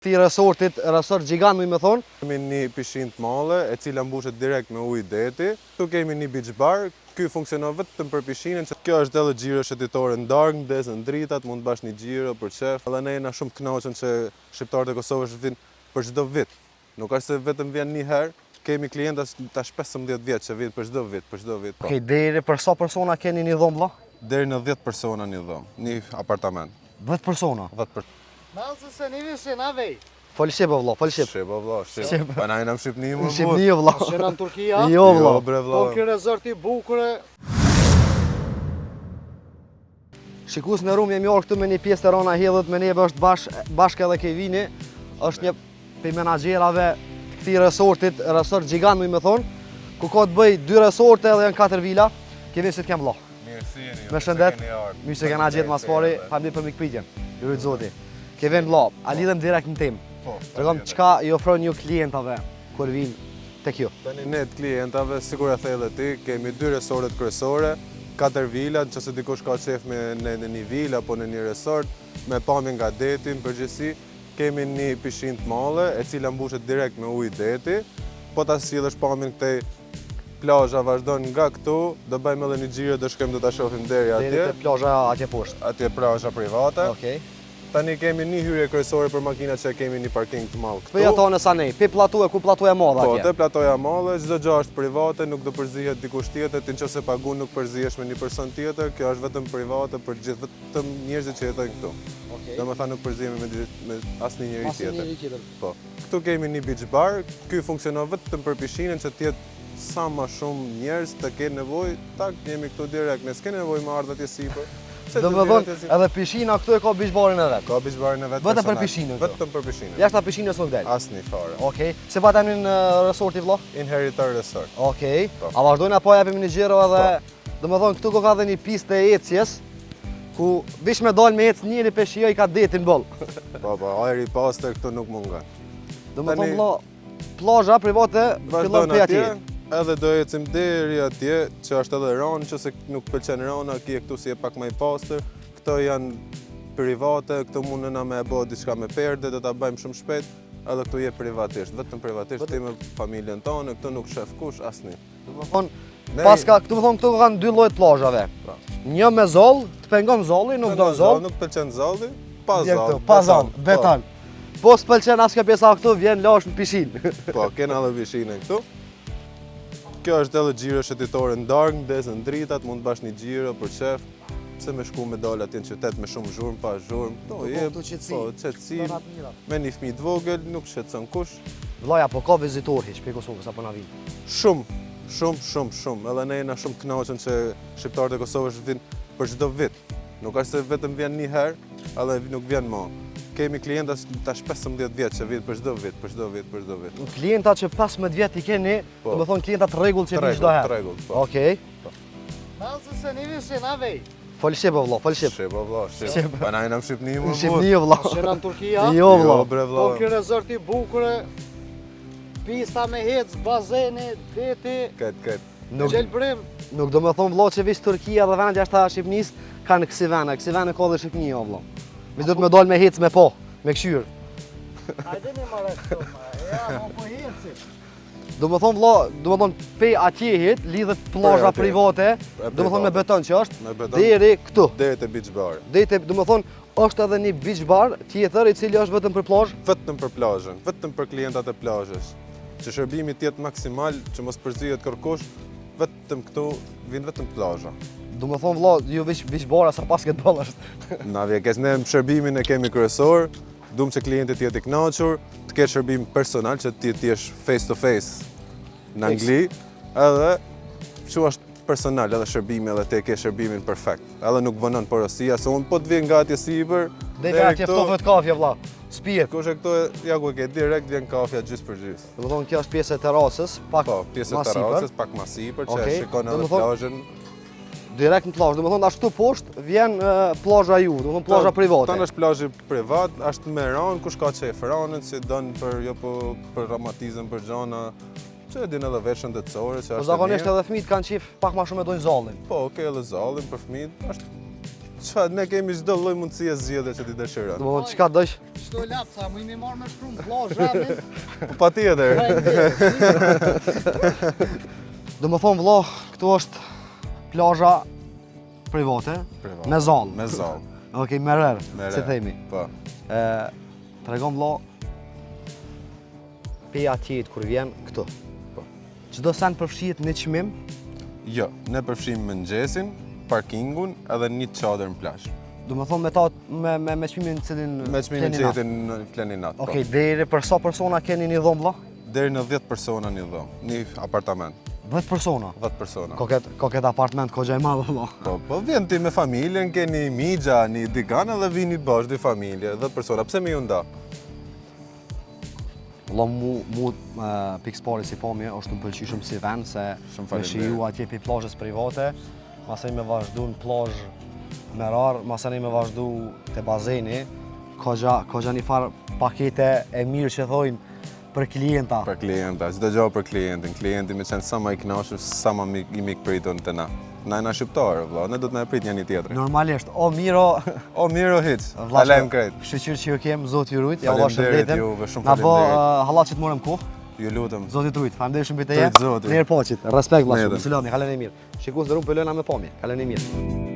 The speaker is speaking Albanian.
Këtij resortit, resort gjigant më thonë. Kemi një pishinë të madhe, e cila mbushet direkt me ujë deti. Këtu kemi një beach bar, ky funksionon vetëm për pishinën. Kjo është edhe xhiro shëtitore në darkë, ndezën dritat, mund të bash një xhiro për çef. Edhe ne jena shumë të kënaqur që shqiptarët e Kosovës vinë për çdo vit. Nuk është se vetëm vjen një herë, kemi klienta tash 15 vjet që vinë për çdo vit. Okej, deri për sa persona keni një dhomë vëlla? Deri në 10 persona një dhomë, një apartament. 10 persona. 10 persona. Nasıl sen iyi misin abi? Fol shqip vëlla, fol shqip. Shqip vëlla, shqip. Pa na jena në Shqipni më. Shqipni vëlla. Sen në Turqia? Jo vëlla. bre vëlla. Po ky resort i bukur. Shikus në Rum jemi orë këtu me një pjesë të Rana Hedhët, me neve është bashkë edhe Kevini, është një për menaxherave të këtij resortit, resort gjigant më thonë, ku ka të bëj 2 resorte edhe janë 4 vila. Kevin si të kem vëlla. Mirësini. Me shëndet, mirë se kena gjetë mas pari, faleminderit për mikpritjen. Ju lut zoti. Kevin vëlla, a lidhem direkt në temë. Po. Tregom çka i ofron ju klientave kur vinë tek ju. Tani ne të klientave, sikur e the edhe ti, kemi 2 resortet kryesore, 4 vila, nëse dikush ka qef në një vilë apo në një resort, me pamje nga deti, në përgjithësi, kemi një pishinë të madhe, e cila mbushet direkt me ujë deti, po ta sillësh pamjen këtej plazha vazhdon nga këtu, do bëjmë edhe një xhiro, do shkojmë do ta shohim deri atje. Deri te plazha atje poshtë. Atje plazha private. Okej. Tani kemi një hyrje kryesore për makinat që kemi një parking të madh këtu. Po ja thonë sa ne, pe platuja ku platuja madhe Po, atje. te platoja madhe, çdo gjë është private, nuk do përzihet dikush tjetër, ti nëse pagun nuk përzihesh me një person tjetër, kjo është vetëm private për gjithë vetëm njerëzit që jetojnë këtu. Okej. Domethënë nuk përzihemi me asnjë njeri Asnjë tjetër. njeri tjetër. Po. Këtu kemi një beach bar, ky funksionon vetëm për pishinën që të jetë sa më shumë njerëz të kenë nevojë, tak jemi këtu direkt, ne s'kemi nevojë me ardha atje sipër. Domethënë edhe pishina këtu e ka beach barin e vet. Ka beach barin e vet. Vetëm për personal. pishinën këtu? Vetëm për pishinën. Jashtë pishinës nuk del. Asnjë fare. Okej. Se pa tani në resorti vëlla? Inheritor Resort. Okej. Po. A vazhdojnë apo japim një xhiro edhe domethënë këtu ka edhe një pistë e ecjes ku vish me dal me ec njëri peshijoj ka detin boll. Po, ajri i pastër këtu nuk mungon. Domethënë vëlla plazha private fillon prej atje. Edhe do ecim deri atje, që është edhe ranë, nëse nuk pëlqen rana, kje këtu si e pak më i pastër. Këto janë private, këtu mundena me bë diçka me perde, do ta bëjmë shumë shpejt, edhe këtu je privatisht, vetëm privatisht ti me familjen tonë, këtu nuk shef kush asnjë. Domethënë paska këtu më thon këtu kanë 2 lloje plazhave. Një me zoll, të pengon zolli, nuk do zoll. Nuk pëlqen zolli, pa zoll. Pa zoll, beton. Po s'pëlqen as kjo pjesa këtu, vjen lash në pishinë. Po, kena edhe pishinën këtu. Kjo është edhe xhiro shëtitore në darkë, ndezën dritat, mund të bash një xhiro për çef. Pse me shku me dal atje në qytet me shumë zhurmë, pa zhurmë. Po, qetësi. Me një fëmijë të vogël, nuk shqetëson kush. Vllaja, po ka vizitor hiç për Kosovës apo na vin? Shumë. Edhe ne jena shumë të kënaqur që shqiptarët e Kosovës vinë për çdo vit. Nuk është se vetëm vjen një herë, edhe nuk vjen më. Kemi klienta tash 15 vjet që vinë për çdo vit. Klienta që 15 vjet i keni, domethënë klienta të rregull që vinë çdo herë. Të rregull, po. Okej. Nasıl sen iyi misin abi? Fol shqip vëlla, fol shqip. Shqip. Pa na jena në Shqipni më. Shqipni vëlla. Sen në Turqia? Jo vëlla. bre Po vëlla. ky resort i bukur. Pista me hec, bazeni, deti, Këtë. gjelbrim. Nuk do me thonë vëlla që vish Turqia dhe vend jashtë Shqipnisë kanë kësi vene ka dhe Shqipni jo vëlla. Vish do të me dal me hec me po, me këshyr. Hajde ne marrë këtu. Ja, po heci. Do me thonë vëlla, do me thonë pe atje hit, lidhet plazha private, do me thonë me beton që është, Me beton. deri këtu. Deri te beach bar. Do me thonë, është edhe një beach bar tjetër i cili është vetëm për plazh. Vetëm për plazhën, vetëm për klientat e plazhës. Që shërbimi të jetë maksimal, që mos përzihet kërkush, vetëm këtu vinë vetëm plazha. Do me thonë vëlla, ju beach bar sa basketball është. Na vjen ne shërbimin e kemi kryesor, duam që klienti të jetë i kënaqur, të ketë shërbim personal që ti jesh face to face në Angli, edhe që është personal edhe shërbimi edhe te ke shërbimin perfekt. Edhe nuk vonon porosia, se unë po të vjen nga atje sipër, Deri atje ftohet kafja vëlla. Spihet. kush e këto ja ku e ke direkt vjen kafja gjys për gjys. Do me thonë kjo është pjesë e terrasës, pak Po, pjesë e ma sipër. terracës pak më sipër që Okej, shikon do edhe me thonë- plazhën. Direkt në plazh. Do me thonë ashtu poshtë vjen plazha ju, do me thonë plazha private. Tanë është plazhi privat, është me ranë, kush ka qef ranën, si don për jo po për romatizëm, për gjana, që e din edhe veç shëndetësore, që Po është e zakonisht mirë. edhe fëmijët kanë qef pak më shumë e dojnë zallin. Po, okay, edhe zallin për fëmijët, është Çfarë, ne kemi çdo lloj mundësie zgjedhje që ti dëshiron. Do të çka dosh? Çdo lapsa, më jemi marrë me shkrum plazh ramin. Patjetër. Do më thonë vëlla, këtu është plazha private, me zall. Me zall. Okej, me rër, Me si rër. themi. Po. Tregon vëlla, pe atjet kur vjen këtu. Po. Çdo sen përfshihet në çmim, Jo, ne përfshim mëngjesin, parkingun edhe një çadër në plazh. do më thonë me çmimin në cilin Me çmimin pleni që natë. jetin në Pleninat. Po. Okej, deri për sa persona keni një dhomë vëlla? Deri në 10 persona një dhomë, një apartament, 10 persona. 10 persona. Ka këtë apartament kogja i madh vëlla. Po vjen ti me familjen, keni migja, një dikan edhe vini bashkë dy familje, 10 persona. Pse me ju nda? Vëlla mu pikspari si pamje është më pëlqy shumë si vend se Shumë me faleminderit. shiju atje pi plazhës private, masaj me vazhdu në plazh me rar, masaj me vazhdu te bazeni, kogja një farë pakete e mirë që thojnë për klienta. Për klienta, çdo gjë për klientin. Klienti me qenë sa më i kënaqur, sa më i mikpritur të na. Na jena shqiptarë, vëlla, ne do të na e prit njëri tjetrin. Normalisht, o miro, O mirë o hiç. vëlla, Alem krejt. Shoqyrë që ju kem, Zoti ju rujt, ja vëlla Faleminderit shëndetem. juve, shumë Na bë faleminderit. hallat që të morëm kohë. Ju lutem. Zoti të rujt, faleminderit shumë për Drejt teje. Zotit. Mirë poqit, respekt vëlla, Mirë. shumë, kaloni mirë. Shikues në rrugë po lëna me pamje, kaloni mirë.